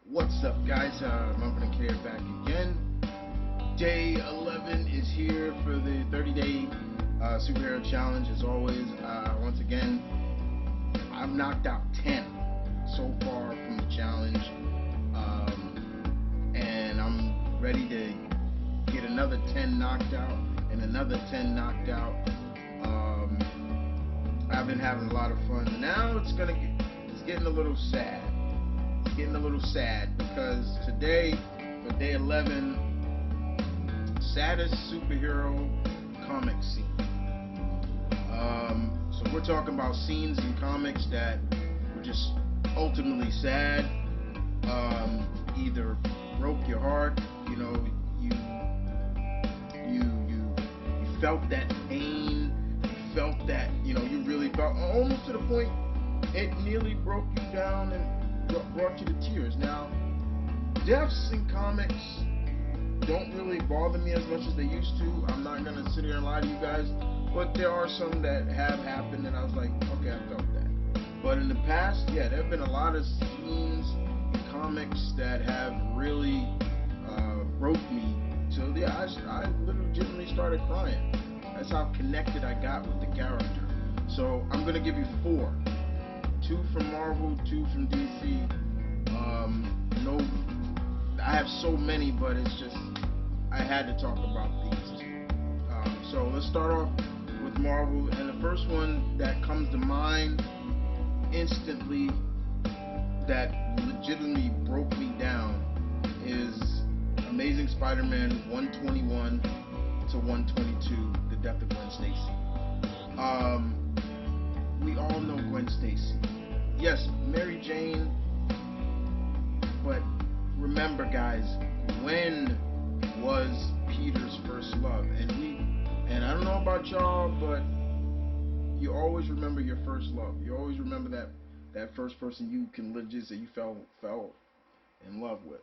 What's up, guys? M.V.K back again. Day 11 is here for the 30-day superhero challenge. As always, once again, I've knocked out 10 so far from the challenge, and I'm ready to get another 10 knocked out and another 10 knocked out. I've been having a lot of fun. Now it's getting a little sad. It's getting a little sad because today, for day 11, saddest superhero comic scene. So we're talking about scenes in comics that were just ultimately sad. Either broke your heart, you you felt that pain, you felt that, you really felt almost to the point it nearly broke you down and brought you to tears. Now, deaths in comics don't really bother me as much as they used to. I'm not gonna sit here and lie to you guys, but there are some that have happened, and I was like, okay, I felt that. But in the past, yeah, there have been a lot of scenes in comics that have really broke me. So yeah, I legitimately started crying. That's how connected I got with the character. So I'm gonna give you four: two from Marvel, two from DC. No, I have so many, but it's just I had to talk about these. So let's start off with Marvel, and the first one that comes to mind instantly that legitimately broke me down is Amazing Spider-Man 121 to 122, The Death of Gwen Stacy. We all know Gwen Stacy. Yes, Mary Jane, but remember, guys, Gwen was Peter's first love, and I don't know about y'all, but you always remember your first love. You always remember that first person you can legit say you fell in love with.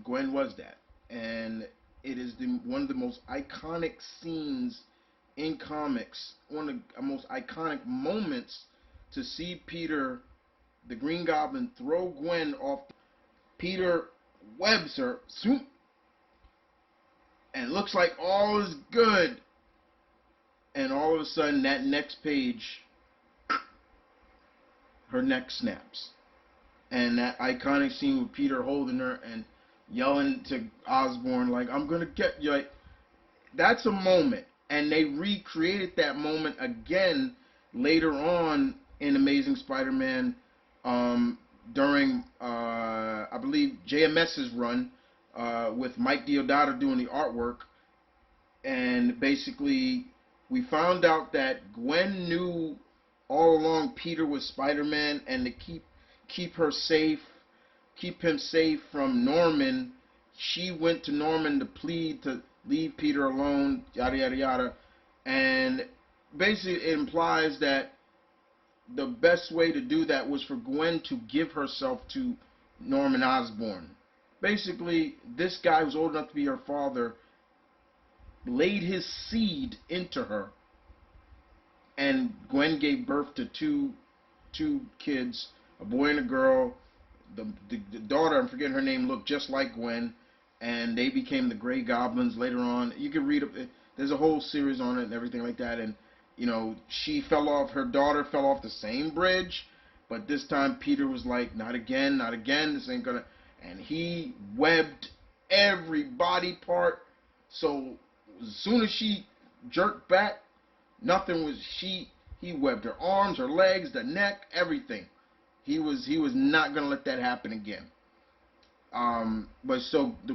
Gwen was that, and it is one of the most iconic scenes in comics, one of the most iconic moments to see Peter, the Green Goblin, throw Gwen off. Peter webs her, and looks like all is good. And all of a sudden, that next page, her neck snaps. And that iconic scene with Peter holding her and yelling to Osborn, like, I'm going to get you. Like, that's a moment. And they recreated that moment again later on in Amazing Spider-Man during, I believe, JMS's run with Mike Deodato doing the artwork. And basically, we found out that Gwen knew all along Peter was Spider-Man, and to keep her safe, keep him safe from Norman, she went to Norman to plead to leave Peter alone, yada yada yada. And basically it implies that the best way to do that was for Gwen to give herself to Norman Osborn. Basically, this guy who's old enough to be her father laid his seed into her, and Gwen gave birth to two kids, a boy and a girl. The daughter, I'm forgetting her name, looked just like Gwen, and they became the Grey Goblins later on. You can read it. There's a whole series on it and everything like that. And she fell off. Her daughter fell off the same bridge, but this time Peter was like, "Not again, not again. This ain't gonna." And he webbed every body part. So as soon as she jerked back, nothing was he webbed her arms, her legs, the neck, everything. He was not gonna let that happen again. But so the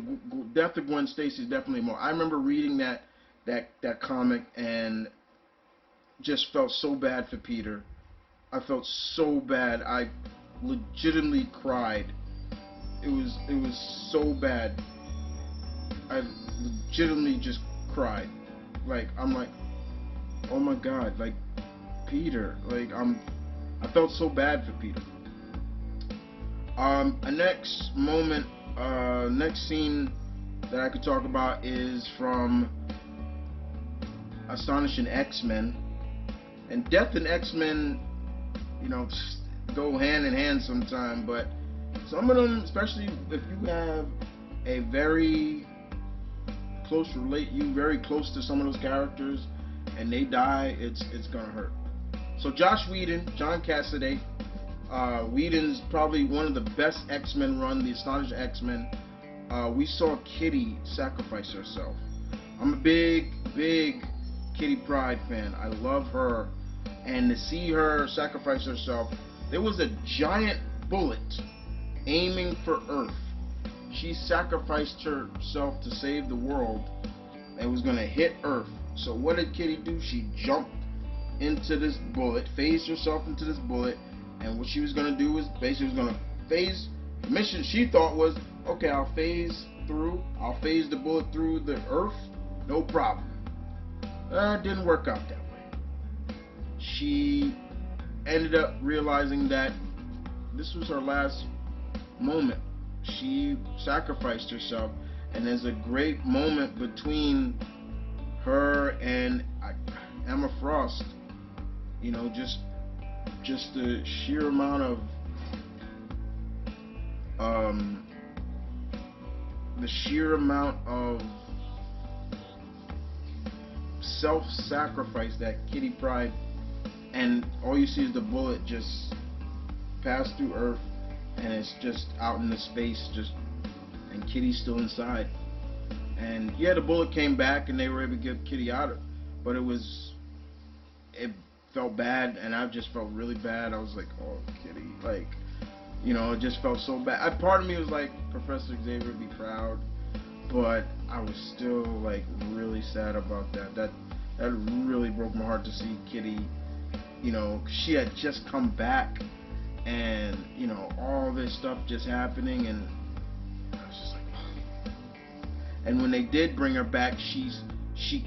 death of Gwen Stacy is definitely more. I remember reading that comic and just felt so bad for Peter. I felt so bad. I legitimately cried. It was so bad. I legitimately just cried. Like, I'm like, oh my god, like, Peter. Like, I felt so bad for Peter. A next moment, next scene that I could talk about is from Astonishing X-Men. And death and X-Men, go hand in hand sometime, but some of them, especially if you have a very very close to some of those characters, and they die, it's gonna hurt. So Josh Whedon, John Cassaday, Whedon's probably one of the best X-Men run, the Astonishing X-Men. We saw Kitty sacrifice herself. I'm a big Kitty Pryde fan. I love her, and to see her sacrifice herself, there was a giant bullet aiming for Earth. She sacrificed herself to save the world. It was gonna hit Earth. So what did Kitty do? She jumped into this bullet, phased herself into this bullet, and what she was gonna do was basically was gonna phase. The mission she thought was, okay, I'll phase the bullet through the Earth, no problem. It didn't work out that way. She ended up realizing that this was her last moment. She sacrificed herself, and there's a great moment between her and Emma Frost. You know, just the sheer amount of self-sacrifice that Kitty Pryde, and all you see is the bullet just pass through Earth, and it's just out in the space, and Kitty's still inside. And yeah, the bullet came back, and they were able to get Kitty out of it, but it felt bad, and I just felt really bad. I was like, oh, Kitty, like, you know, it just felt so bad. Part of me was like, Professor Xavier, be proud, but I was still like really sad about that. That really broke my heart to see Kitty. You know, she had just come back, and you know, all this stuff just happening, and I was just like, oh. And when they did bring her back, she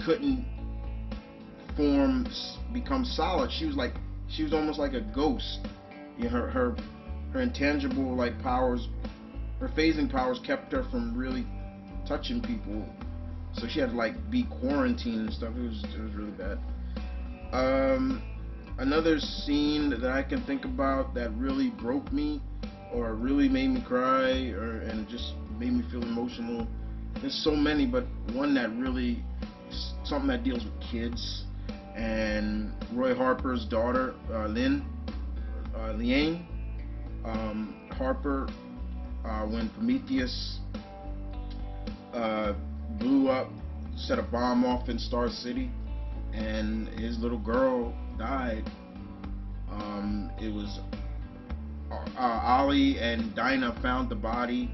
couldn't become solid. She was almost like a ghost. You know, her intangible like powers, her phasing powers kept her from really touching people. So she had to like be quarantined and stuff. It was really bad. Another scene that I can think about that really broke me, or really made me cry, and just made me feel emotional. There's so many, but one that really, something that deals with kids, and Roy Harper's daughter, Liane Harper, when Prometheus blew up, set a bomb off in Star City, and his little girl died. It was Ollie and Dinah found the body,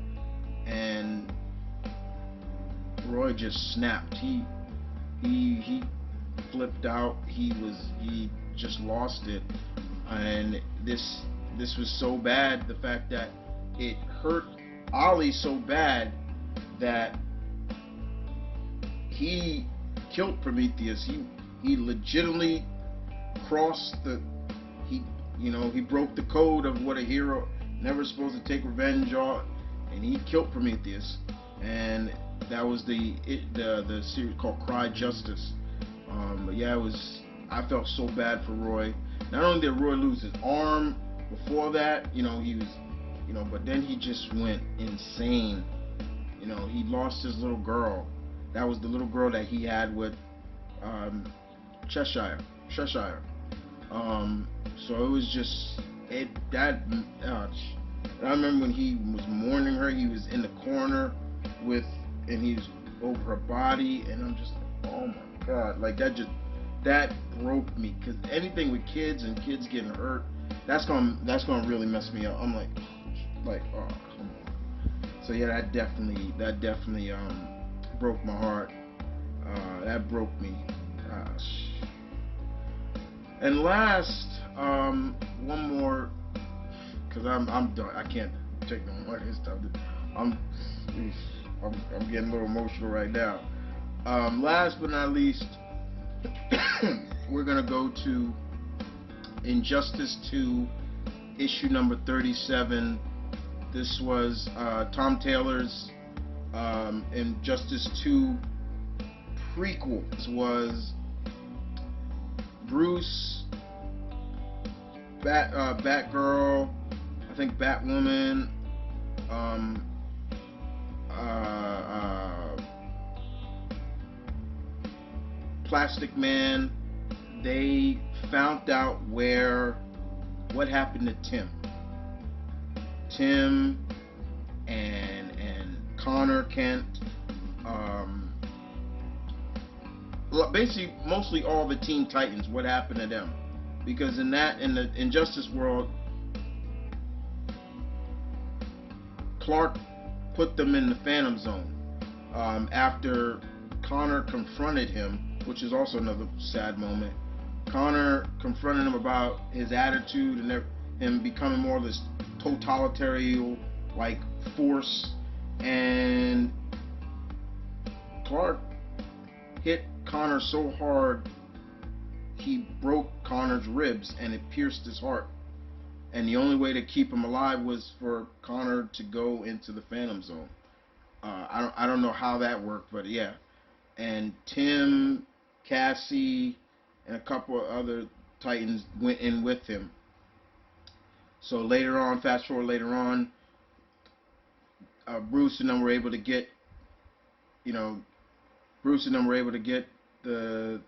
and Roy just snapped. He flipped out. He just lost it, and this was so bad. The fact that it hurt Ollie so bad that he killed Prometheus. He legitimately crossed he broke the code of what a hero never supposed to take revenge on, and he killed Prometheus. And that was the series called Cry Justice. But yeah, I felt so bad for Roy. Not only did Roy lose his arm before that, he was, but then he just went insane. He lost his little girl. That was the little girl that he had with Cheshire. So it was just I remember when he was mourning her, he was in the corner and he was over her body, and I'm just like, oh my god, like that broke me, because anything with kids and kids getting hurt, that's gonna really mess me up. I'm like, oh, come on. So yeah, that definitely broke my heart. That broke me. And last, one more, because I'm done. I can't take no more of this stuff. I'm getting a little emotional right now. Last but not least, we're gonna go to Injustice 2, issue number 37. This was Tom Taylor's Injustice 2 prequel. This was Bruce, Batgirl, I think Batwoman, um, uh, Plastic Man, they found out what happened to Tim and Connor Kent, um, basically mostly all the Teen Titans. What happened to them? Because in the Injustice world, Clark put them in the Phantom Zone after Connor confronted him, which is also another sad moment. Connor confronted him about his attitude and him becoming more of this totalitarian like force, and Clark hit Connor so hard he broke Connor's ribs and it pierced his heart. And the only way to keep him alive was for Connor to go into the Phantom Zone. I don't know how that worked, but yeah. And Tim, Cassie, and a couple of other Titans went in with him. So later on, fast forward later on, Bruce and them were able to get, you know, Bruce and them were able to get the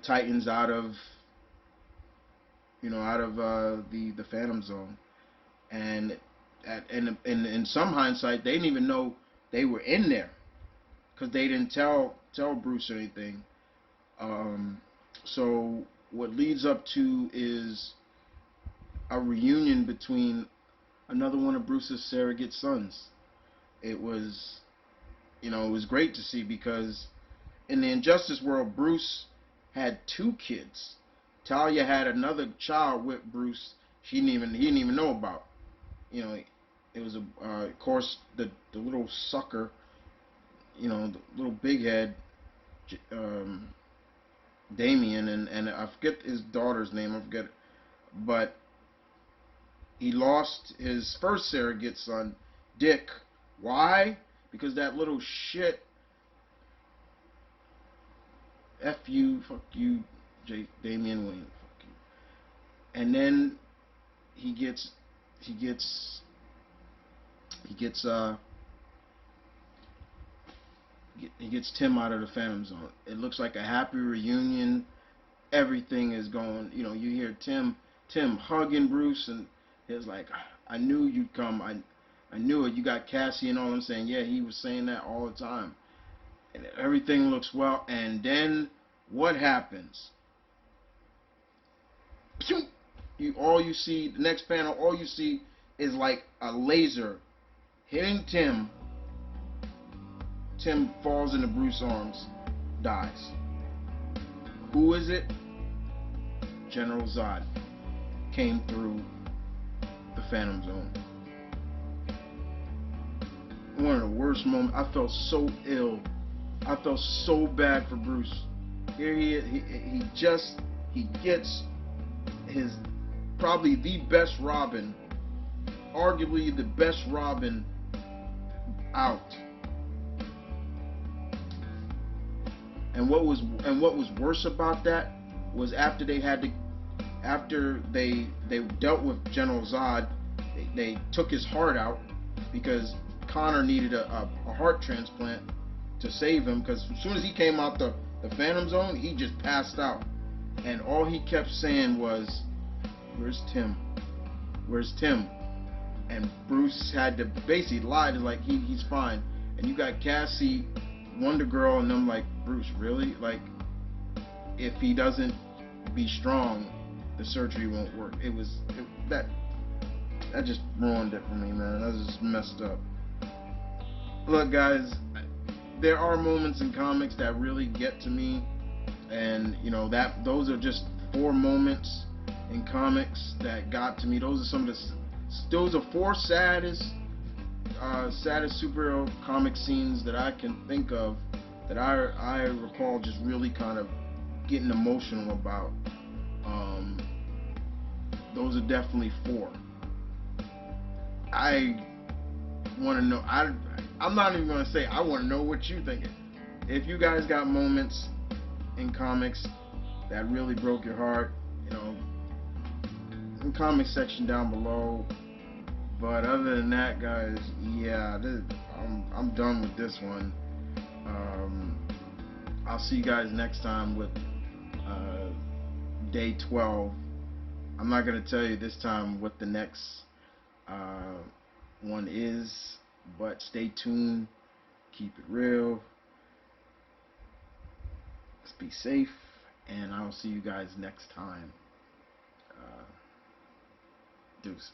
Titans out of, the Phantom Zone. And in some hindsight, they didn't even know they were in there because they didn't tell Bruce or anything. So what leads up to is a reunion between another one of Bruce's surrogate sons. It was, it was great to see because in the Injustice world, Bruce had two kids. Talia had another child with Bruce. He didn't even know about. It was of course the little sucker, the little big head, um, Damien, and I forget his daughter's name. I forget, but he lost his first surrogate son, Dick. Why? Because that little shit. F you, fuck you, Damian Wayne, fuck you. And then he gets he gets he gets he gets Tim out of the Phantom Zone. It looks like a happy reunion. Everything is going. You hear Tim hugging Bruce, and it's like, I knew you'd come. I knew it. You got Cassie and all. I'm saying, yeah, he was saying that all the time. And everything looks well. And then what happens? All you see, the next panel, all you see is like a laser hitting Tim. Tim falls into Bruce's arms, dies. Who is it? General Zod came through the Phantom Zone. One of the worst moments. I felt so ill. I felt so bad for Bruce. Here he gets his probably the best Robin, arguably the best Robin out. And what was worse about that was after they dealt with General Zod, they took his heart out because Connor needed a heart transplant to save him, because as soon as he came out the Phantom Zone, he just passed out. And all he kept saying was, "Where's Tim? Where's Tim?" And Bruce had to basically lie to like he's fine. And you got Cassie, Wonder Girl, and them like, Bruce, really? Like, if he doesn't be strong, the surgery won't work. That just ruined it for me, man. That was just messed up. Look, guys, there are moments in comics that really get to me, and those are just 4 moments in comics that got to me. Those are 4 saddest superhero comic scenes that I can think of, that I recall just really kind of getting emotional about. Those are definitely 4. I want to know. I'm not even going to say. I want to know what you think. If you guys got moments in comics that really broke your heart, in the comment section down below, But other than that, guys, yeah, I'm done with this one. Um, I'll see you guys next time with uh, day 12. I'm not gonna tell you this time what the next uh, one is, but stay tuned. Keep it real. Be safe, and I'll see you guys next time. Uh, Deuces.